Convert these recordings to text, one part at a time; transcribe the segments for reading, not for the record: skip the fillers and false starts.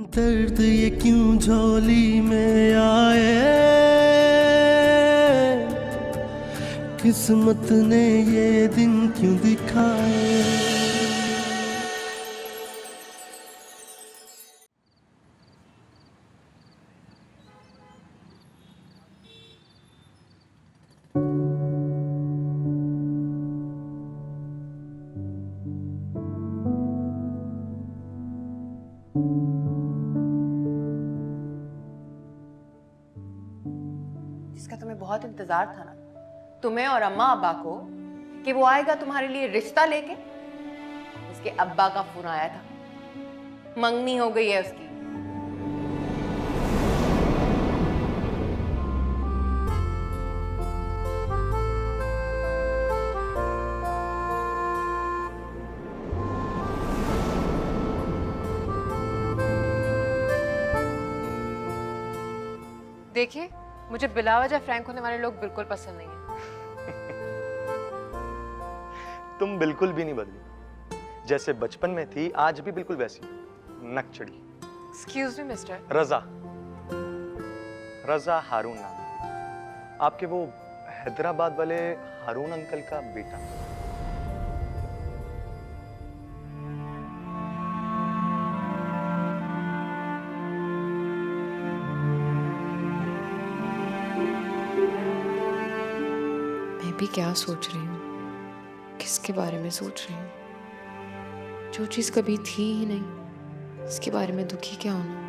दर्द ये क्यों झोली में आए, किस्मत ने ये दिन क्यों दिखाए। जिसका तुम्हें बहुत इंतजार था ना, तुम्हें और अम्मा अब्बा को, कि वो आएगा तुम्हारे लिए रिश्ता लेके। उसके अब्बा का फोन आया था, मंगनी हो गई है उसकी। देखिए, मुझे बिलावजह फ्रैंक होने वाले लोग बिल्कुल पसंद नहीं है। तुम बिल्कुल भी नहीं बदली, जैसे बचपन में थी आज भी बिल्कुल वैसी नकचड़ी। Excuse me mister. रजा हारून नाम, आपके वो हैदराबाद वाले हारून अंकल का बेटा। मैं भी क्या सोच रही हूँ, किसके बारे में सोच रही हूँ? जो चीज कभी थी ही नहीं, इसके बारे में दुखी क्या होना।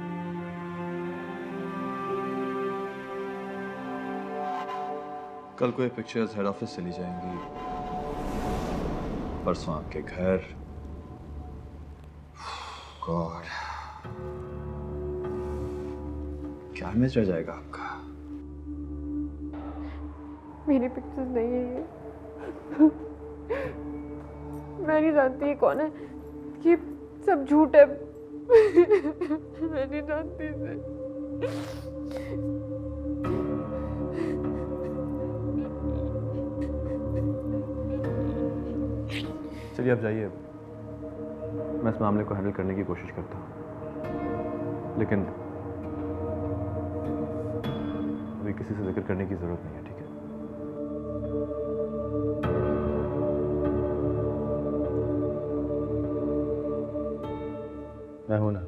कल को ये पिक्चर्स हेड ऑफिस चली जाएंगी, परसों आपके घर। गॉड, क्या इमेज रह जाएगा आपका? मेरी पिक्चर्स नहीं है ये। मैं नहीं जानती ये कौन है, ये सब झूठ है। मैं नहीं जानती इसे। चलिए आप जाइए, मैं इस मामले को हैंडल करने की कोशिश करता हूँ, लेकिन अभी किसी से जिक्र करने की जरूरत नहीं है, ठीक है? मैं हूं ना,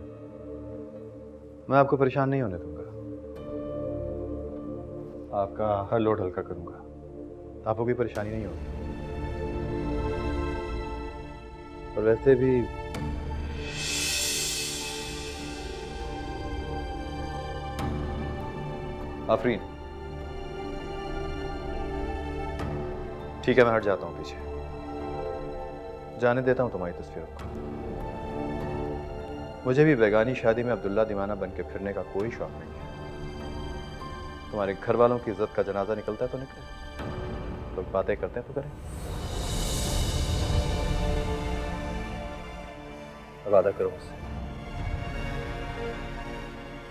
मैं आपको परेशान नहीं होने दूंगा, आपका हर लोड हल्का करूंगा, आपको कोई परेशानी नहीं होगी। और वैसे भी आफरीन, ठीक है मैं हट जाता हूं पीछे, जाने देता हूं तुम्हारी तस्वीरों को। मुझे भी बेगानी शादी में अब्दुल्ला दीवाना बन के फिरने का कोई शौक नहीं है। तुम्हारे घर वालों की इज्जत का जनाजा निकलता है तो निकले, लोग बातें करते हैं तो करें। वादा करो मुझसे,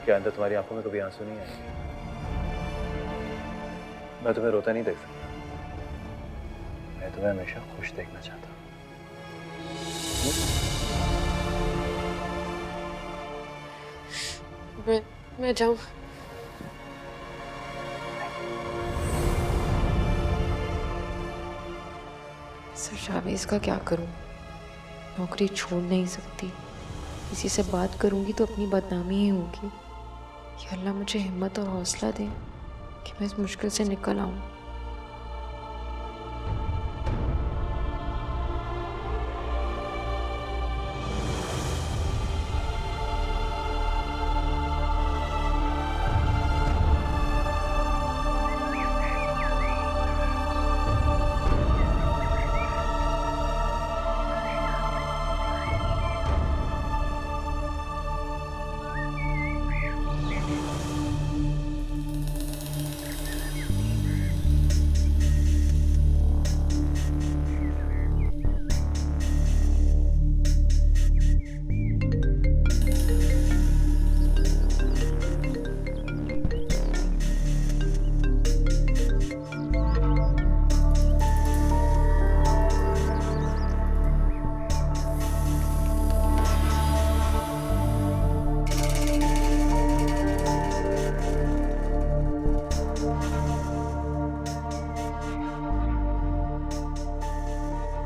क्या अंदर तुम्हारी आंखों में कभी आंसू नहीं आएंगे? मैं तुम्हें रोता नहीं देख सकता, मैं तुम्हें हमेशा खुश देखना चाहता हूँ। मैं जाऊं? सर जावेद का क्या करूं? नौकरी छोड़ नहीं सकती, किसी से बात करूंगी तो अपनी बदनामी ही होगी। या अल्लाह मुझे हिम्मत और हौसला दे कि मैं इस मुश्किल से निकल आऊं।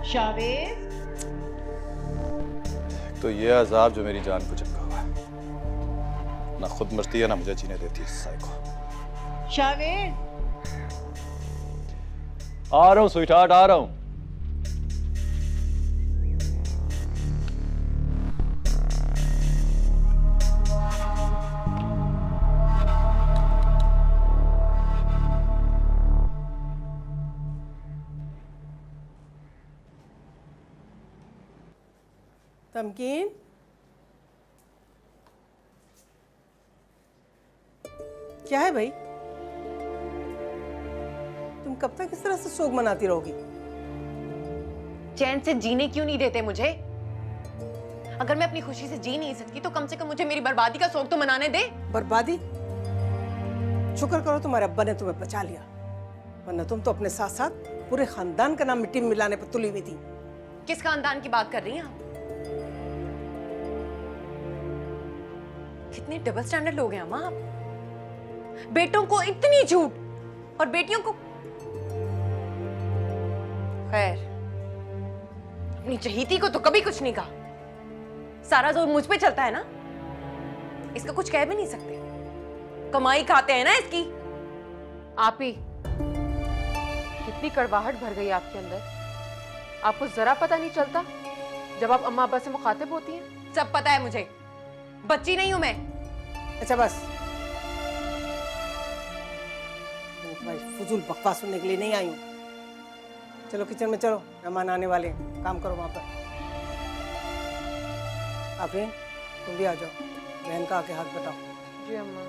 शावेज, तो ये अजाब जो मेरी जान को चिपका हुआ है, ना खुद मरती है ना मुझे जीने देती है साइको। शावेज, आ रहा हूँ स्वीटहार्ट, आ रहा हूँ। तमकीन, क्या है भाई? तुम कब तक इस तरह से शोक मनाती रहोगी? चैन से जीने क्यों नहीं देते मुझे? अगर मैं अपनी खुशी से जी नहीं सकती तो कम से कम मुझे मेरी बर्बादी का शौक तो मनाने दे। बर्बादी? शुक्र करो तुम्हारे अब्बा ने तुम्हें बचा लिया, वरना तुम तो अपने साथ साथ पूरे खानदान का नाम मिट्टी में मिलाने पर तुली हुई थी। किस खानदान की बात कर रही हैं आप? कितने डबल स्टैंडर्ड लोग हैं अम्मा आप। बेटों को इतनी झूठ और बेटियों को खैर, अपनी चहीती को तो कभी कुछ नहीं कहा। सारा जोर मुझ पे चलता है ना, इसका कुछ कह भी नहीं सकते। कमाई खाते हैं ना इसकी। आप ही, कितनी कड़वाहट भर गई आपके अंदर। आपको जरा पता नहीं चलता जब आप अम्मा अब्बा से मुखातिब होती हैं? सब पता है मुझे, बच्ची नहीं हूं मैं। अच्छा बस, मैं तुम्हारी फजूल बकवास सुनने के लिए नहीं आई हूँ। चलो किचन में चलो, मेहमान आने वाले हैं, काम करो वहां पर। आफरीन, तुम भी आ जाओ, बहन का आके हाथ बताओ। जी अम्मा।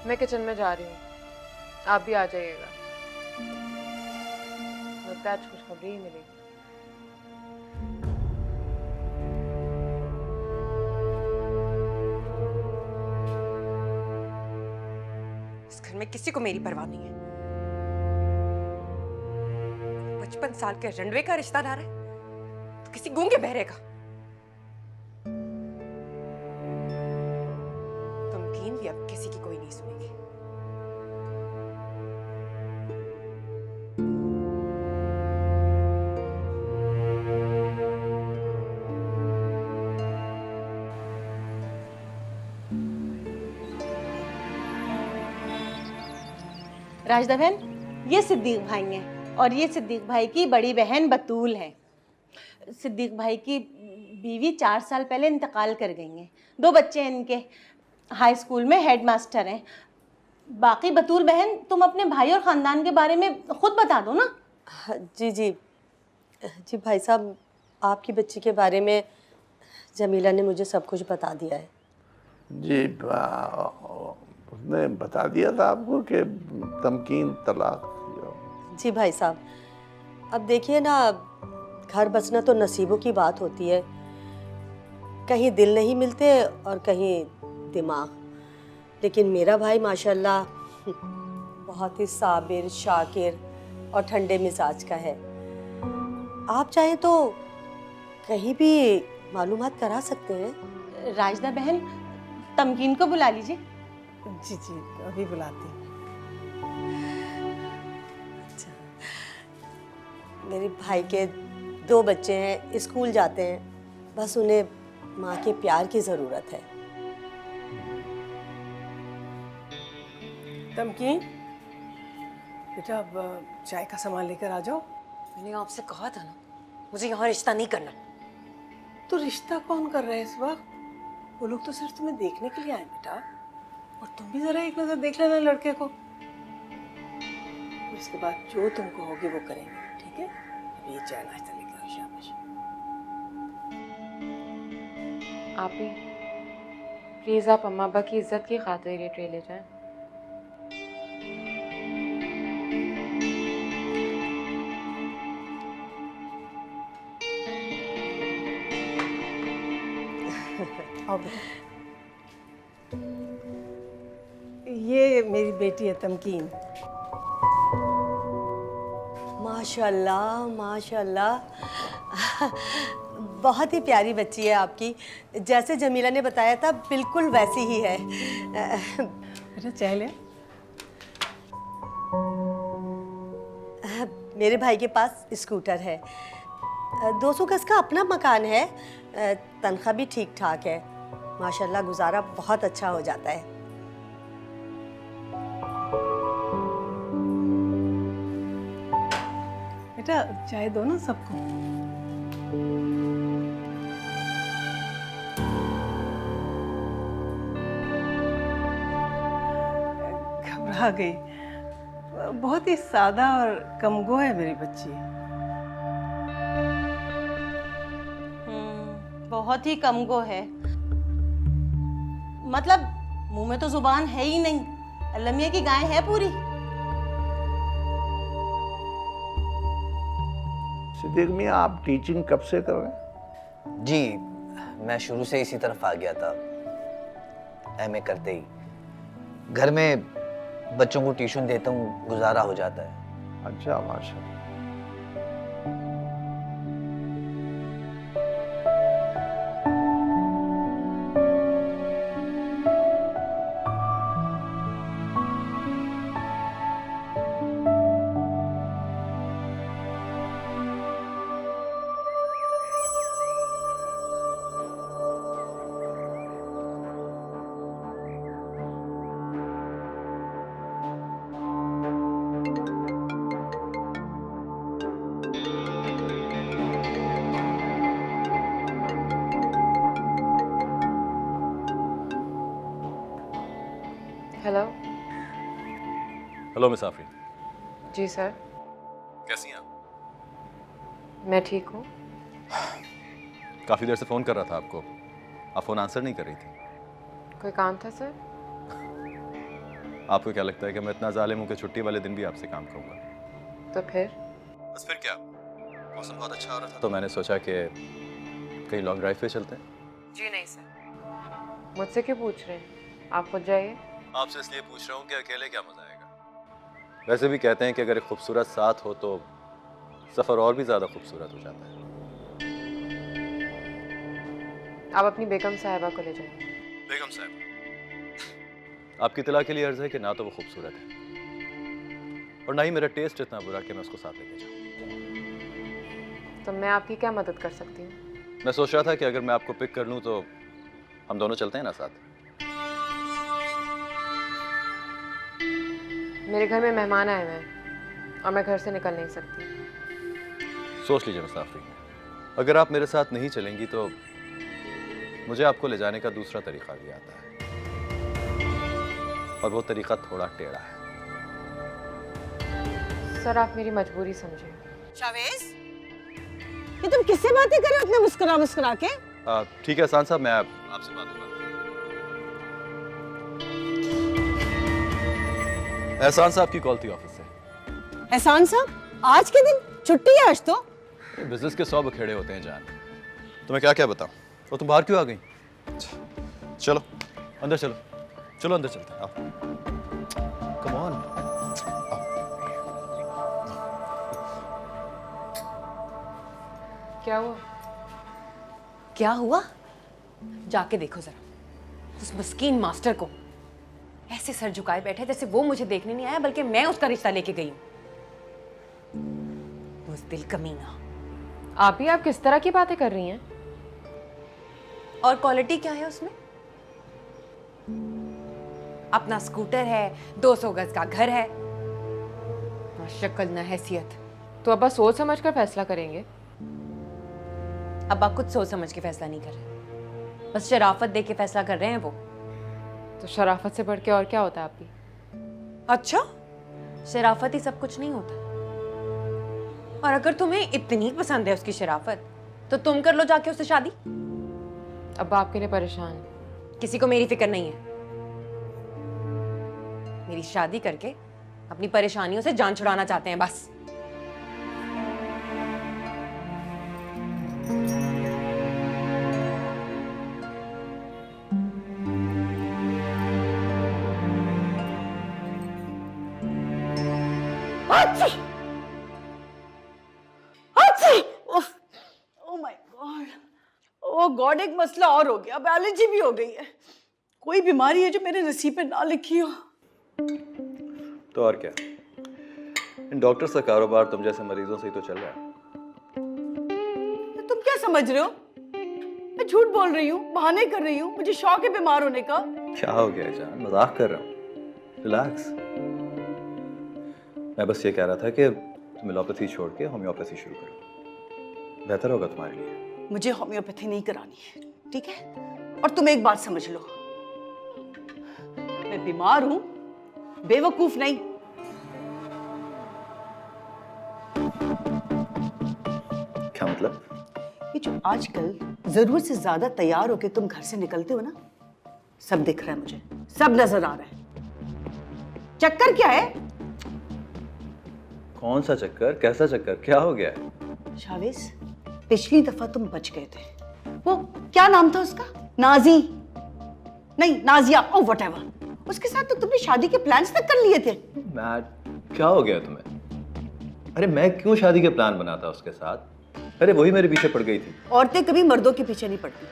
मैं किचन में जा रही हूँ, आप भी आ जाइएगा। लगता है आज खुशखबरी ही मिलेगी। इस घर में किसी को मेरी परवाह नहीं है। 55 साल के रंडवे का रिश्तेदार है तो किसी गूंगे बहरे का। तमकीन भी अब किसी की कोई नहीं सुनेगी। राजदा बहन, ये सिद्दीक भाई हैं और ये सिद्दीक भाई की बड़ी बहन बतूल है। सिद्दीक भाई की बीवी 4 साल पहले इंतकाल कर गई हैं। 2 बच्चे हैं इनके, हाई स्कूल में हेडमास्टर हैं। बाकी बतूल बहन, तुम अपने भाई और ख़ानदान के बारे में खुद बता दो ना। जी जी जी भाई साहब, आपकी बच्ची के बारे में जमीला ने मुझे सब कुछ बता दिया है। जी, उसने बता दिया था आपको कि तमकीन तलाक। जी भाई साहब, अब देखिए ना, घर बसना तो नसीबों की बात होती है। कहीं दिल नहीं मिलते और कहीं दिमाग। लेकिन मेरा भाई माशाल्लाह बहुत ही साबिर, शाकिर और ठंडे मिजाज का है। आप चाहें तो कहीं भी मालूमात करा सकते हैं। राजदा बहन, तमकीन को बुला लीजिए। जी जी, अभी बुलाती हूँ। अच्छा, मेरे भाई के 2 बच्चे हैं, स्कूल जाते हैं, बस उन्हें माँ के प्यार की ज़रूरत है। तमकीन, बेटा अब चाय का सामान लेकर आ जाओ। मैंने आपसे कहा था ना, मुझे यहाँ रिश्ता नहीं करना। तो रिश्ता कौन कर रहा है इस वक्त? वो लोग तो सिर्फ तुम्हें देखने के लिए आए बेटा, और तुम भी जरा एक नजर देख लेना लड़के को। उसके बाद जो तुम कहोगे वो करेंगे, ठीक है? अब ये चाय नाश्ता लेकर आओ, शाबाश। आप ही, प्लीज़ आप अम्मा अब्बा की इज्जत की खातिर ये ट्रे ले जाएं। आओ बेटा। ये मेरी बेटी है तमकीन। माशाल्लाह माशाल्लाह, बहुत ही प्यारी बच्ची है आपकी। जैसे जमीला ने बताया था बिल्कुल वैसी ही है। बेटा चाय ले। मेरे भाई के पास स्कूटर है। 200 गज का अपना मकान है। तनख्वाह भी ठीक ठाक है। माशाल्लाह गुजारा बहुत अच्छा हो जाता है। बेटा चाय दो ना सबको। घबरा गई। बहुत ही सादा और कमगो है मेरी बच्ची। बहुत ही कमगो है। मतलब मुंह में तो जुबान है ही नहीं। अल्लाह मियां की गाय है पूरी। सिद्दीक मियां, आप टीचिंग कब से कर रहे हैं? जी, मैं शुरू से इसी तरफ आ गया था। एमए करते ही घर में बच्चों को ट्यूशन देता हूँ, गुजारा हो जाता है। अच्छा, माशाल्लाह। हेलो। हेलो मिस आफरीन, जी सर। कैसी हैं आप? मैं ठीक हूँ। काफ़ी देर से फ़ोन कर रहा था आपको, आप फ़ोन आंसर नहीं कर रही थी। कोई काम था सर? आपको क्या लगता है कि मैं इतना ज़ालिम हूँ कि छुट्टी वाले दिन भी आपसे काम करूँगा? तो फिर? बस फिर क्या, मौसम बहुत अच्छा हो रहा था तो मैंने सोचा कि कहीं लॉन्ग ड्राइव पे चलते हैं। जी नहीं सर। मुझसे क्यों पूछ रहे हैं? आप खुद जाइए। आपसे इसलिए पूछ रहा हूँ कि अकेले क्या मजा आएगा। वैसे भी कहते हैं कि अगर एक खूबसूरत साथ हो तो सफ़र और भी ज़्यादा खूबसूरत हो जाता है। आप अपनी बेगम साहिबा को ले जाइए। बेगम साहब, आपकी इत्तला के लिए अर्ज़ है कि ना तो वो खूबसूरत है और ना ही मेरा टेस्ट इतना बुरा कि मैं उसको साथ लेके जाऊँ। तो मैं आपकी क्या मदद कर सकती हूँ? मैं सोच रहा था कि अगर मैं आपको पिक कर लूँ तो हम दोनों चलते हैं ना साथ। मेरे घर में मेहमान आए हुए हैं और मैं घर से निकल नहीं सकती। सोच लीजिए मिस आफरीन, अगर आप मेरे साथ नहीं चलेंगी तो मुझे आपको ले जाने का दूसरा तरीका भी आता है और वो तरीका थोड़ा टेढ़ा है। सर आप मेरी मजबूरी समझिए। शावेज, ये तुम किससे बातें कर रहे हो इतने मुस्कुरा मुस्कुरा के? ठीक है एहसान साहब, मैं आपसे बात करूँगा। एहसान साहब की कॉल थी ऑफिस से। एहसान साहब, आज के दिन छुट्टी है आज तो? बिजनेस के 100 बखेड़े होते हैं जान, तुम्हें क्या क्या बताऊं। और तुम बाहर क्यों आ गई? चलो अंदर चलो, चलो अंदर चलते हैं। आओ, कम ऑन। क्या हुआ? क्या हुआ? जाके देखो जरा उस मस्कीन मास्टर को, ऐसे सर झुकाए बैठे जैसे वो मुझे देखने नहीं आया बल्कि मैं उसका रिश्ता लेके गई हूं। बुज़दिल कमीना। आप ही, आप किस तरह की बातें कर रही हैं? और क्वालिटी क्या है उसमें? अपना स्कूटर है, 200 गज का घर है, ना शक्ल ना हैसियत। तो अब बस सोच समझ कर फैसला करेंगे। अब्बा कुछ सोच समझ के फैसला नहीं कर रहे, बस शराफत देख के फैसला कर रहे हैं वो। तो शराफत से बढ़ के और क्या होता है आपकी? अच्छा, शराफत ही सब कुछ नहीं होता। और अगर तुम्हें इतनी पसंद है उसकी शराफत तो तुम कर लो जाके उससे शादी। अब्बा आपके लिए परेशान है। किसी को मेरी फिक्र नहीं है। मेरी शादी करके अपनी परेशानियों से जान छुड़ाना चाहते हैं बस। ओह गॉड, एक मसला और हो गया। अब एलर्जी भी हो गई है। कोई बीमारी है जो मेरे नसीब में ना लिखी हो। तो और क्या, इन डॉक्टर्स का कारोबार तुम जैसे मरीजों से ही तो चल रहा है। तुम क्या समझ रहे हो? मैं झूठ बोल रही हूँ, बहाने कर रही हूँ, मुझे शौक है बीमार होने का। क्या हो गया जान, मजाक कर रहा हूँ, रिलैक्स। मैं बस ये कह रहा था कि तुम एलोपैथी छोड़ के होम्योपैथी शुरू करो, बेहतर होगा तुम्हारे लिए। मुझे होम्योपैथी नहीं करानी है, ठीक है? और तुम एक बात समझ लो, मैं बीमार हूं, बेवकूफ नहीं। क्या मतलब? ये जो आजकल जरूरत से ज्यादा तैयार होके तुम घर से निकलते हो ना, सब दिख रहा है मुझे, सब नजर आ रहा है। चक्कर क्या है? कौन सा चक्कर, कैसा चक्कर, क्या हो गया है? शावेज, पिछली दफा तुम बच गए थे, वो क्या नाम था उसका, नाजी नहीं नाजिया, ओ व्हाटएवर, उसके साथ तो तुमने शादी के प्लान्स तक कर लिए थे। क्या हो गया तुम्हें? अरे मैं क्यों शादी के प्लान बनाता उसके साथ? अरे वही मेरे पीछे पड़ गई थी। औरतें कभी मर्दों के पीछे नहीं पड़ती,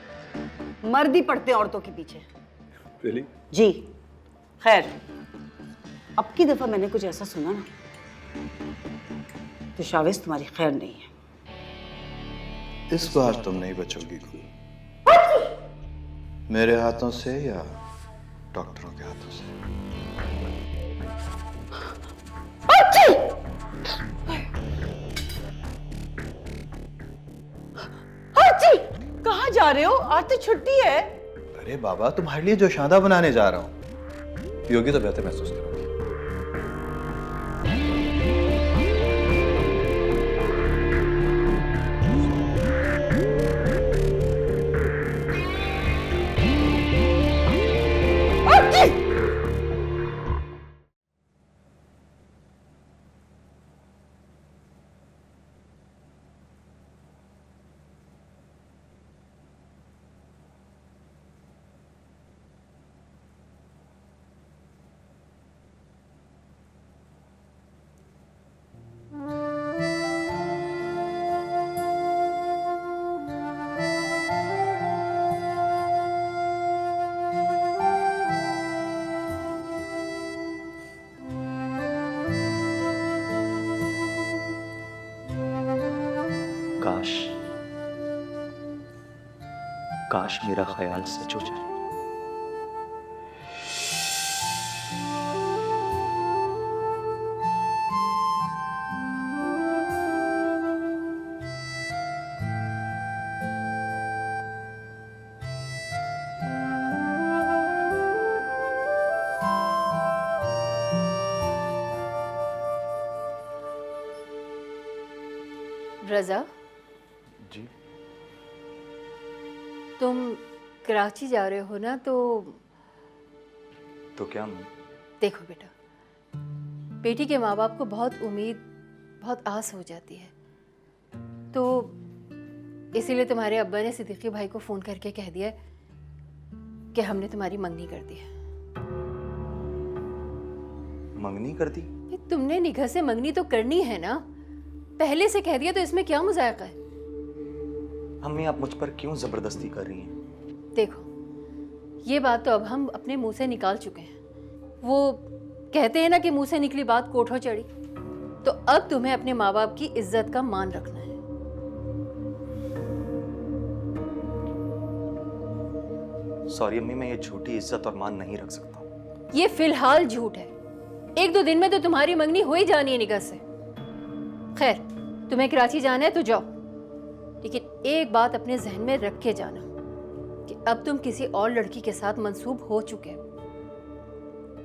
मर्द ही पड़ते औरतों के पीछे। Really? जी खैर, अब की दफा मैंने कुछ ऐसा सुना ना, तो शावेज तुम्हारी खैर नहीं है। इस बार तुम नहीं बचोगी कोई, मेरे हाथों से या डॉक्टरों के हाथों से। कहाँ जा रहे हो? आज तो छुट्टी है। अरे बाबा, तुम्हारे लिए जो शादा बनाने जा रहा हूँ, पियोगी तो बेहतर महसूस करोगी। काश मेरा ख्याल सच हो जाए। रजा, जी? तुम कराची जा रहे हो ना, तो क्या मम्मी? देखो बेटा, बेटी के माँ बाप को बहुत उम्मीद, बहुत आस हो जाती है, तो इसीलिए तुम्हारे अब्बा ने सिद्दीकी भाई को फ़ोन करके कह दिया कि हमने तुम्हारी मंगनी कर दी है। मंगनी कर दी? तुमने निगाह से मंगनी तो करनी है ना, पहले से कह दिया तो इसमें क्या मुज़ायका है? अम्मी, आप मुझ पर क्यों जबरदस्ती कर रही हैं? देखो, ये बात तो अब हम अपने मुंह से निकाल चुके हैं। वो कहते हैं ना कि मुंह से निकली बात कोठों चढ़ी, तो अब तुम्हें अपने माँ बाप की इज्जत का मान रखना है। सॉरी अम्मी, मैं ये झूठी इज्जत और मान नहीं रख सकता। ये फिलहाल झूठ है, 1-2 दिन में तो तुम्हारी मंगनी हो ही जानी है निगाह से। खैर, तुम्हें कराची जाना है तो जाओ, लेकिन एक बात अपने जहन में रख के जाना कि अब तुम किसी और लड़की के साथ मंसूब हो चुके हो,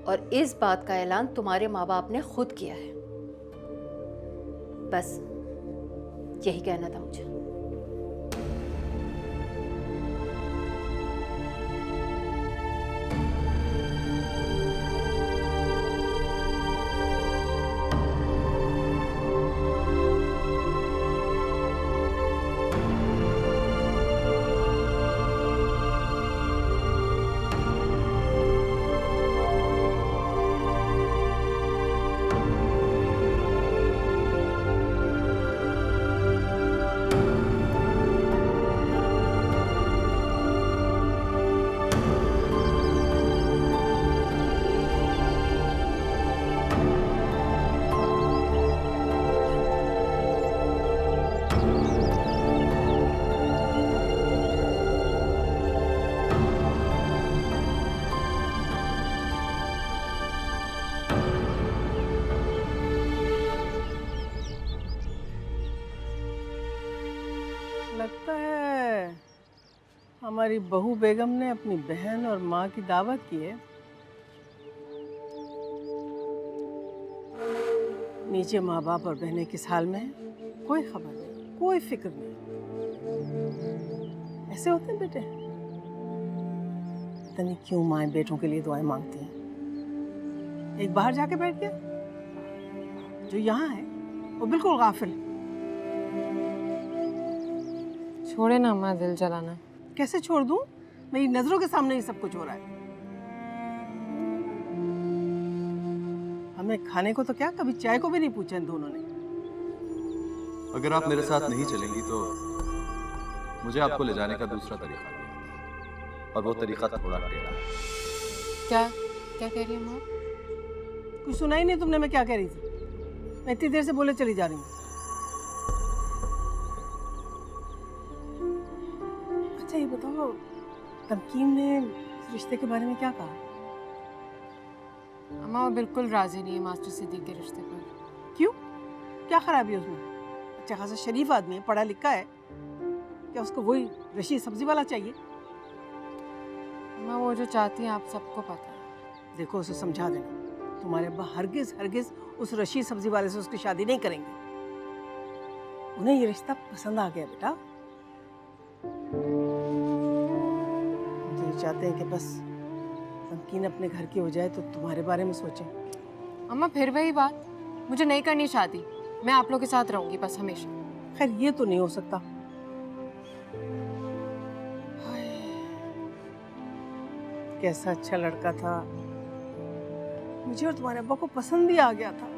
और इस बात का ऐलान तुम्हारे माँ बाप ने खुद किया है। बस यही कहना था मुझे। हमारी बहू बेगम ने अपनी बहन और माँ की दावत की है। नीचे माँ बाप और बहनें किस हाल में हैं, कोई खबर नहीं, कोई फिक्र नहीं। ऐसे होते हैं बेटे। पता नहीं क्यों माएं बेटों के लिए दुआएं मांगती हैं। एक बाहर जाके बैठ गया, जो यहाँ है वो बिल्कुल गाफिल। छोड़े ना अम्मा दिल जलाना। कैसे छोड़ दूं? मेरी नजरों के सामने ही सब कुछ हो रहा है। हमें खाने को तो क्या, कभी चाय को भी नहीं पूछा इन दोनों ने। अगर आप मेरे साथ नहीं चलेंगी तो मुझे आपको ले जाने का दूसरा तरीका है, और वो तरीका थोड़ा टेढ़ा है। क्या क्या कह रही है माँ? कुछ सुना ही नहीं तुमने मैं क्या कह रही थी? मैं इतनी देर से बोले चली जा रही हूँ। अच्छा ये बताओ, तमकीन ने इस रिश्ते के बारे में क्या कहा? अम्मा वो बिल्कुल राजी नहीं है मास्टर सिद्दीक के रिश्ते पर। क्यों? क्या खराबी है उसमें? अच्छा खासा शरीफ आदमी है, पढ़ा लिखा है, क्या उसको वही रशीद सब्जी वाला चाहिए? अम्मा वो जो चाहती है आप सबको पता है। देखो उसे समझा देना, तुम्हारे अब्बा हरगिज हरगिज उस रशीद सब्जी वाले से उसकी शादी नहीं करेंगे। उन्हें ये रिश्ता पसंद आ गया बेटा। तो ये चाहते हैं कि बस तमकीन अपने घर की हो जाए तो तुम्हारे बारे में सोचें। अम्मा फिर वही बात, मुझे नहीं करनी शादी, मैं आप लोग के साथ रहूंगी बस हमेशा। खैर ये तो नहीं हो सकता। कैसा अच्छा लड़का था, मुझे और तुम्हारे अब्बा को पसंद ही आ गया था।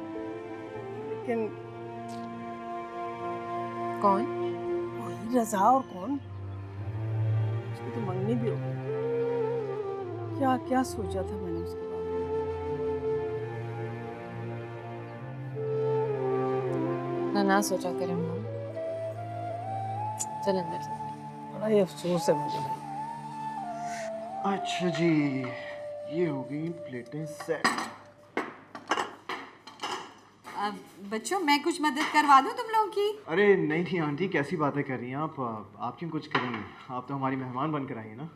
लेकिन कौन? वही रजा। और कौन? उसकी तो मंगनी भी हो गई। क्या क्या सोचा था मैंने उसके बारे में। ना सोचा करें अम्मा, चल अंदर चल। बड़ा ही अफसोस है मुझे भाई। अच्छा जी, ये हो गई प्लेटें सेट। बच्चों मैं कुछ मदद करवा दूं तुम लोगों की? अरे नहीं नहीं आंटी, कैसी बातें कर रही हैं आप क्यों कुछ करेंगे? आप तो हमारी मेहमान बनकर आई हैं ना।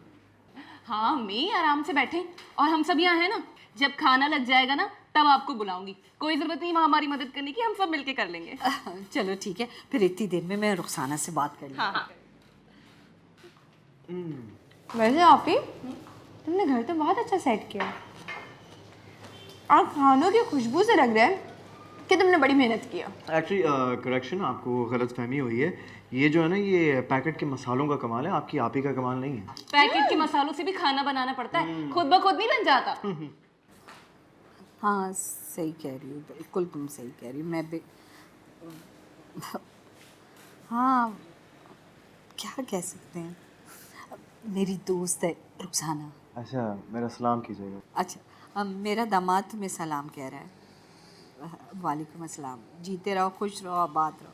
हाँ मैं आराम से बैठे और हम सब यहाँ हैं ना। जब खाना लग जाएगा ना तब आपको बुलाऊंगी। कोई ज़रूरत नहीं वहाँ हमारी मदद करने की, हम सब मिलके कर लेंगे। चलो ठीक है, फिर इतनी देर में मैं रुखसाना से बात कर लूँ। हाँ। वैसे आप ही तुमने घर तो बहुत अच्छा सेट किया और खानों की खुशबू से लग रहा है कि तुमने बड़ी मेहनत किया। एक्चुअली करेक्शन, आपको गलतफहमी हुई है। ये जो है ना, ये पैकेट के मसालों का कमाल है, आपकी आप ही का कमाल नहीं है। पैकेट के मसालों से भी खाना बनाना पड़ता है, खुद ब खुद नहीं बन जाता। हाँ सही कह रही हो, बिल्कुल तुम सही कह रही हो। मैं भी हाँ क्या कह सकते हैं, मेरी दोस्त है रुखसाना। अच्छा, मेरा सलाम कीजिएगा। अच्छा मेरा दामाद तुम्हें सलाम कह रहा है। वालेकुम अस्सलाम। जीते रहो, खुश रहो, आबाद रहो।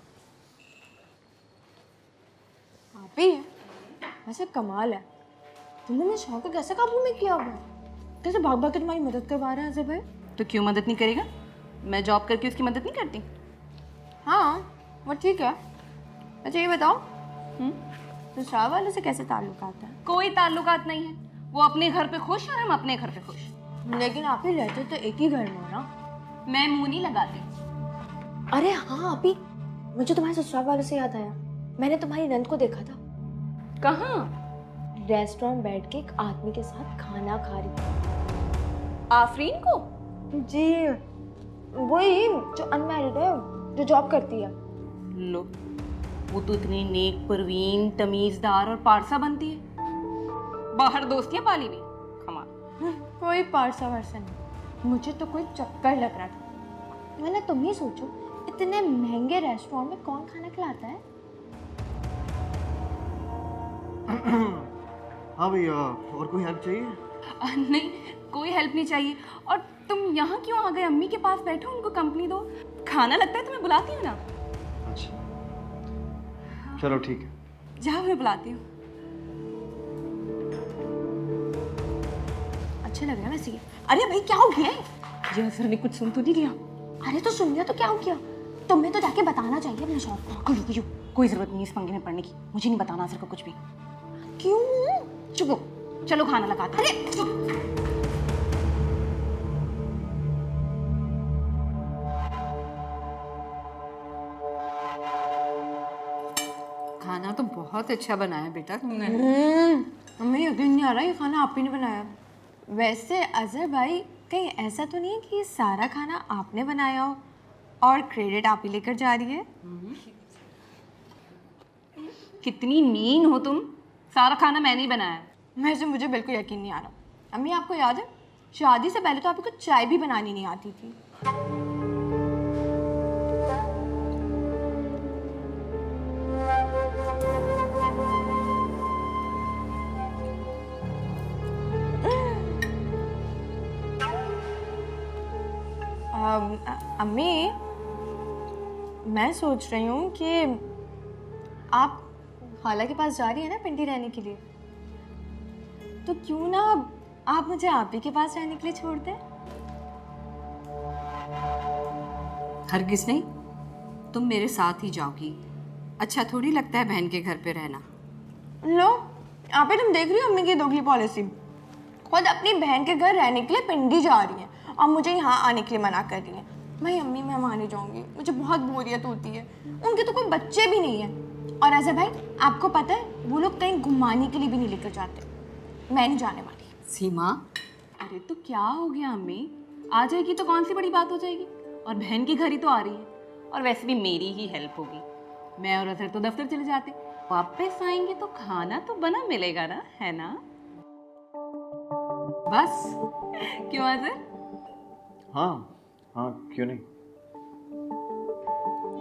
आप ही वैसे कमाल है, तुमने मेरे शौक को कैसे काबू में किया हुआ है? कैसे भाग भाग के तुम्हारी मदद करवा रहा है अजय भाई? तो क्यों मदद नहीं करेगा? मैं जॉब करके उसकी मदद नहीं करती। हाँ वो ठीक है। अच्छा ये बताओ ससुराल वाले से कैसे ताल्लुकात है? कोई ताल्लुकात नहीं है, वो अपने घर पे खुश और हम अपने घर पे खुश। लेकिन आप ही रहते तो एक ही घर में हो ना। मैं मुंह नहीं लगाती। अरे हाँ अभी मुझे तुम्हारे ससुराल वाले से याद आया, मैंने तुम्हारी नंद को देखा था। कहाँ? रेस्टोरेंट बैठ के एक आदमी के साथ खाना खा रही थी। आफरीन को? जी वही जो अनमैरिड है, जो जॉब करती है। लो, वो तो इतनी नेक, परवीन, तमीजदार और पारसा बनती है। बाहर दोस्तियां पाली भी। कमाल। कोई पारसा वारसा नहीं, मुझे तो कोई चक्कर लग रहा था। मैंने तुम ही सोचो, इतने महंगे रेस्टोरेंट में कौन खाना खिलाता है? हाँ भैया, और कोई हेल्प चाहिए? नहीं, कोई हेल्प नहीं चाहिए। और तुम यहाँ क्यों आ गए? अम्मी के पास बैठो, उनको कंपनी दो। खाना लगता है तुम्हें बुलाती हूँ ना। अच्छा चलो ठीक है, जाओ मैं बुलाती हूँ। अच्छा लग रहा है वैसे ये। अरे भाई क्या हो गया है? ये सर ने कुछ सुन तो नहीं लिया? अरे तो सुन लिया तो क्या हो गया? तुम्हें तो जाके बताना चाहिए अपने शौक को। कोई जरूरत नहीं इस पंगे में पड़ने की, मुझे नहीं बताना सर को कुछ भी। क्यों? चुप हो, चलो खाना लगाते हैं। अरे चुप। खाना तो बहुत अच्छा बनाया बेटा तुमने। हमें यकीन नहीं आ रहा ये खाना आप ही ने बनाया। वैसे अजहर भाई, कहीं ऐसा तो नहीं है कि ये सारा खाना आपने बनाया हो और क्रेडिट आप ही लेकर जा रही है? कितनी मीन हो तुम, सारा खाना मैंने ही बनाया है। वैसे मुझे बिल्कुल यकीन नहीं आ रहा। अम्मी आपको याद है शादी से पहले तो आपको चाय भी बनानी नहीं आती थी। अम्मी, मैं सोच रही हूँ कि आप खाला के पास जा रही है ना पिंडी रहने के लिए, तो क्यों ना आप मुझे आप ही के पास रहने के लिए छोड़ दें? हरगिज नहीं, तुम मेरे साथ ही जाओगी। अच्छा थोड़ी लगता है बहन के घर पे रहना। लो, आप ही तुम देख रही हो अम्मी की दोगली पॉलिसी। खुद अपनी बहन के घर रहने के लिए पिंडी जा रही है और मुझे यहाँ आने के लिए मना कर रही है। भाई अम्मी, मैं माने जाऊँगी, मुझे बहुत बोरियत होती है। उनके तो कोई बच्चे भी नहीं है। और अजय भाई, आपको पता है वो लोग कहीं घुमाने के लिए भी नहीं लेकर जाते। मैं नहीं जाने वाली। सीमा, अरे तो क्या हो गया अम्मी, आ जाएगी तो कौन सी बड़ी बात हो जाएगी। और बहन की घर ही तो आ रही है, और वैसे भी मेरी ही हेल्प होगी। मैं और अजहर तो दफ्तर चले जाते, वापस आएंगे तो खाना तो बना मिलेगा ना, है ना? बस क्यों अजहर? हाँ हाँ, क्यों नहीं।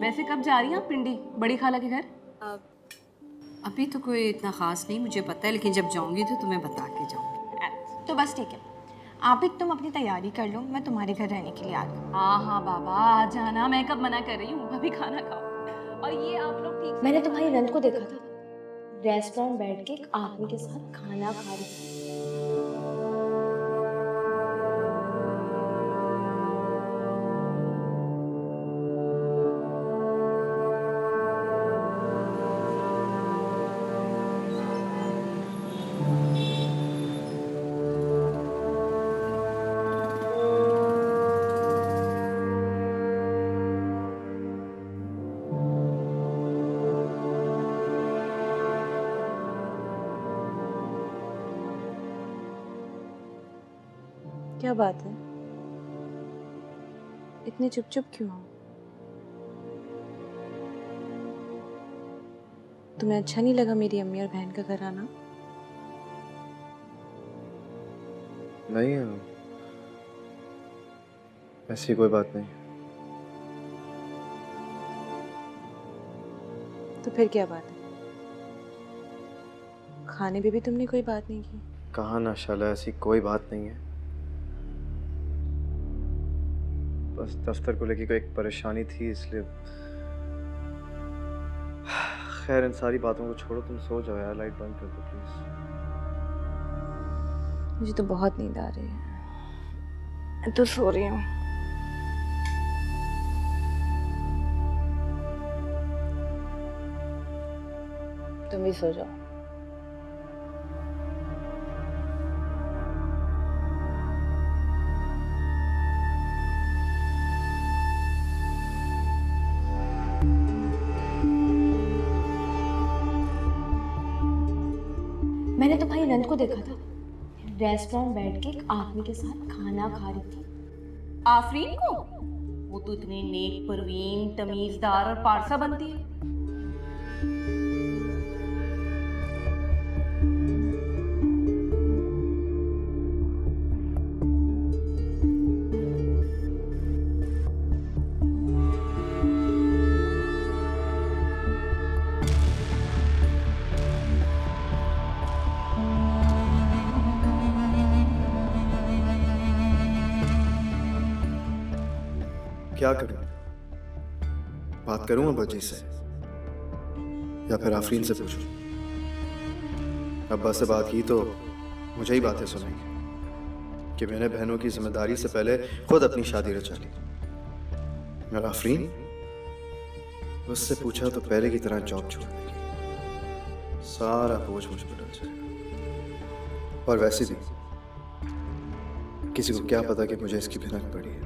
वैसे कब जा रही हैं आप पिंडी, बड़ी खाला के घर? अभी तो कोई इतना ख़ास नहीं मुझे पता है, लेकिन जब जाऊंगी तो तुम्हें बता के जाऊंगी। तो बस ठीक है, आप ही तुम अपनी तैयारी कर लो, मैं तुम्हारे घर रहने के लिए आ रही हूँ। हाँ हाँ बाबा, आ जाना, मैं कब मना कर रही हूँ, अभी खाना खाओ। और ये आप लोग ठीक से मैंने तुम्हारी नंद को देखा था रेस्टोरेंट बैठ के एक आदमी के साथ खाना खा रही थी। क्या बात है, इतने चुप चुप क्यों हो? तुम्हें अच्छा नहीं लगा मेरी अम्मी और बहन का घर आना? नहीं, ऐसी कोई बात नहीं। तो फिर क्या बात है? खाने पे भी तुमने कोई बात नहीं की? कहा ना शाला, ऐसी कोई बात नहीं है। बस दफ्तर को लेके कोई एक परेशानी थी, इसलिए। खैर, इन सारी बातों को छोड़ो, तुम सो जाओ यार, लाइट बंद कर दो प्लीज। मुझे तो बहुत नींद आ रही है, मैं तो सो रही हूँ। तुम भी सो जाओ। मैंने तुम्हारी नंद को देखा था रेस्टोरेंट बैठ के एक आदमी के साथ खाना खा रही थी। आफरीन को? वो तो इतनी नेक, परवीन, तमीजदार और पारसा बनती है। क्या करूं? बात करूं अब्बा जी से या फिर आफरीन से पूछूं? अब्बा से बात की तो मुझे ही बातें सुनेंगे कि मैंने बहनों की जिम्मेदारी से पहले खुद अपनी शादी रचा ली। और आफरीन, उससे पूछा तो पहले की तरह जॉब छोड़ देगी। सारा बोझ मुझ पर डल जाएगा। और वैसे भी किसी को क्या पता कि मुझे इसकी भिनक पड़ी है।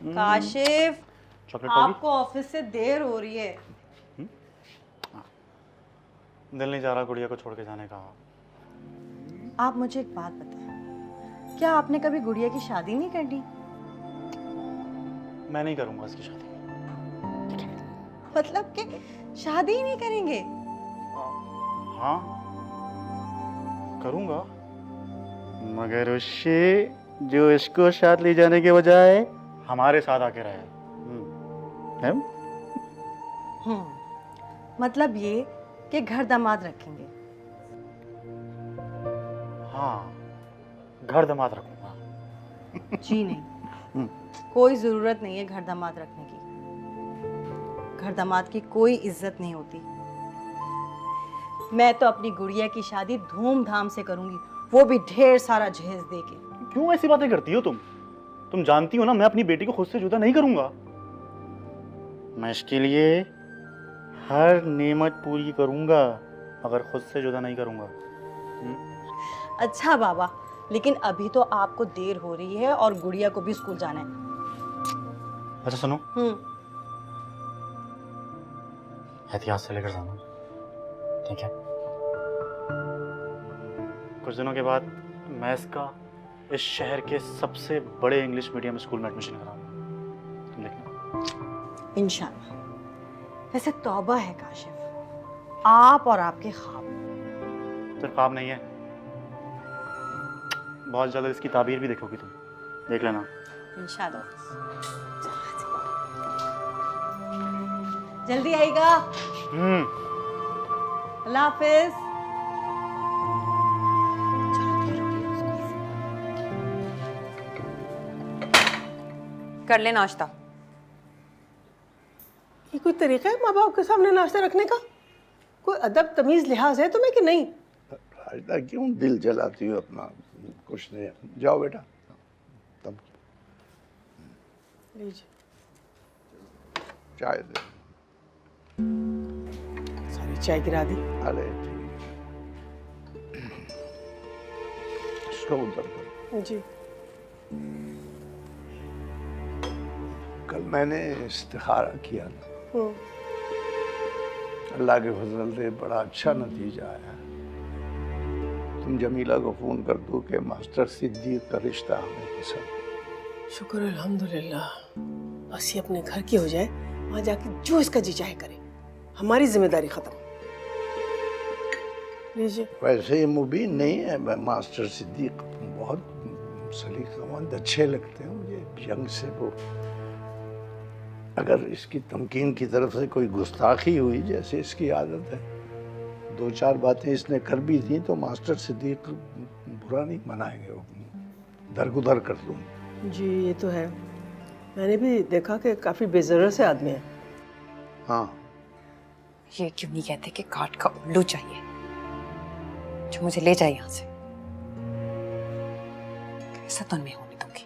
काशिफ, चॉकलेट आपको ऑफिस से देर हो रही है। दिल नहीं जा रहा गुड़िया को छोड़ के जाने का। आप मुझे एक बात बताएं, क्या आपने कभी गुड़िया की शादी नहीं करनी? मैं नहीं करूंगा इसकी शादी। मतलब कि शादी ही नहीं करेंगे? हाँ करूंगा, मगर उससे जो इसको साथ ले जाने के बजाय हमारे साथ आके रहे। मतलब ये कि घर दामाद रखेंगे? हाँ, घर दामाद रखूंगा। जी नहीं, कोई जरूरत नहीं है घर दामाद रखने की। घर दामाद की कोई इज्जत नहीं होती। मैं तो अपनी गुड़िया की शादी धूमधाम से करूंगी, वो भी ढेर सारा जहेज देके। क्यों ऐसी बातें करती हो तुम? तुम जानती हो ना मैं अपनी बेटी को खुद से जुदा नहीं करूंगा। मैं इसके लिए हर नेमत पूरी करूंगा, अगर खुद से जुदा नहीं करूंगा। अच्छा बाबा, लेकिन अभी तो आपको देर हो रही है और गुड़िया को भी स्कूल जाना है। अच्छा सुनो, एहतियात से लेकर जाना, ठीक है? कुछ दिनों के बाद मैं इसका इस शहर के सबसे बड़े इंग्लिश मीडियम स्कूल में एडमिशन कराऊंगा, तुम देखना। इंशाल्लाह। वैसे तौबा है काशिफ, आप और आपके ख्वाब। सिर्फ ख्वाब नहीं है, बहुत ज्यादा इसकी ताबीर भी देखोगी तुम, देख लेना। इंशाल्लाह। जल्दी आएगा। अल्लाह हाफिज। कर ले नाश्ता। ये कोई तरीका है माँ बाप के सामने नाश्ता रखने का? कोई अदब तमीज लिहाज है तुम्हें कि नहीं? राजदा क्यों दिल जलाती हो अपना? कुछ नहीं, जाओ बेटा। तब लीजिए चाय दे। सारी चाय गिरा दी। अरे ठीक, इसको उधर करो। जी। कल मैंने इस्तिखारा किया ना, अल्लाह के फजल से बड़ा अच्छा नतीजा आया। तुम जमीला को फोन कर दो कि मास्टर सिद्दीक का रिश्ता हमें पसंद। शुक्र अल्हम्दुलिल्लाह, बस ये अपने घर की हो जाए, वहां जाके जो इसका जी चाहे करे, हमारी जिम्मेदारी खत्म। लीजिए। वैसे ये मुबीन नहीं है, मास्टर सिद्दीक बहुत सलीकामंद अच्छे लगते हैं मुझे, यंग से। वो अगर इसकी तमकीन की तरफ से कोई गुस्ताखी हुई, जैसे इसकी आदत है, दो चार बातें इसने कर भी दी, तो मास्टर सिद्दीक बुरा नहीं मनाएंगे, वो दरगुदर कर दूंगे। जी ये तो है, मैंने भी देखा कि काफी बेजरत से आदमी है। हाँ, ये क्यों नहीं कहते कि काट का उल्लू चाहिए जो मुझे ले जाए यहाँ से? कैसा तो नहीं होने दूंगी।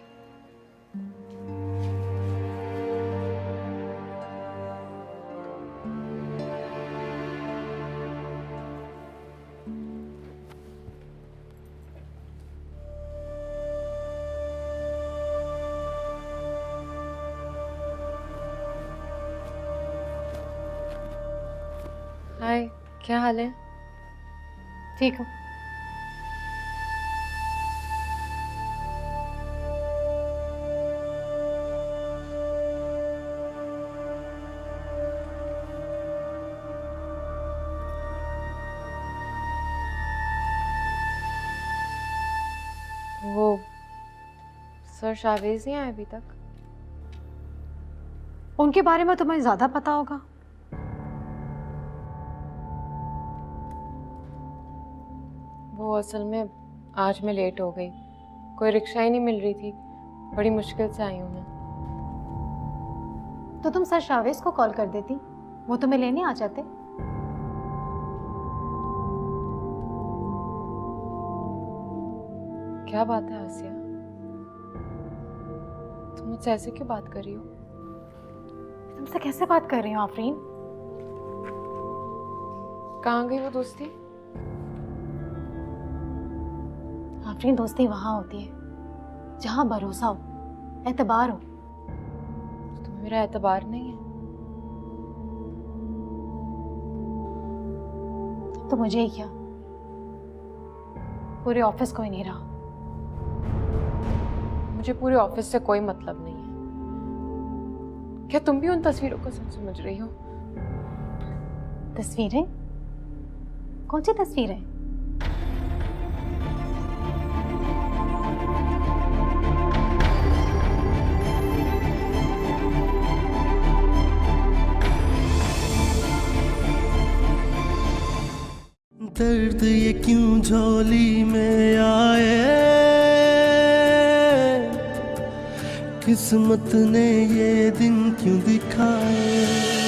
हाय, क्या हाल है? ठीक हो? वो सर शावेज नहीं आए अभी तक? उनके बारे में तुम्हें ज्यादा पता होगा। वो असल में आज मैं लेट हो गई, कोई रिक्शा ही नहीं मिल रही थी, बड़ी मुश्किल से आई हूँ मैं। तो तुम सर शावेज को कॉल कर देती, वो तुम्हें लेने आ जाते। क्या बात है आसिया, तुम मुझसे ऐसे क्यों बात कर रही हो? तुमसे कैसे बात कर रही हो आफरीन? कहाँ गई वो दोस्ती? आफरीन, दोस्ती वहां होती है जहां भरोसा हो, एतबार हो। तुम्हें मेरा एतबार नहीं है? तो मुझे ही क्या, पूरे ऑफिस को ही नहीं रहा। मुझे पूरे ऑफिस से कोई मतलब नहीं है। क्या तुम भी उन तस्वीरों को सच समझ रही हो? तस्वीरें? कौन सी तस्वीरें? दर्द ये क्यों झोली में आए, किस्मत ने ये दिन क्यों दिखाए।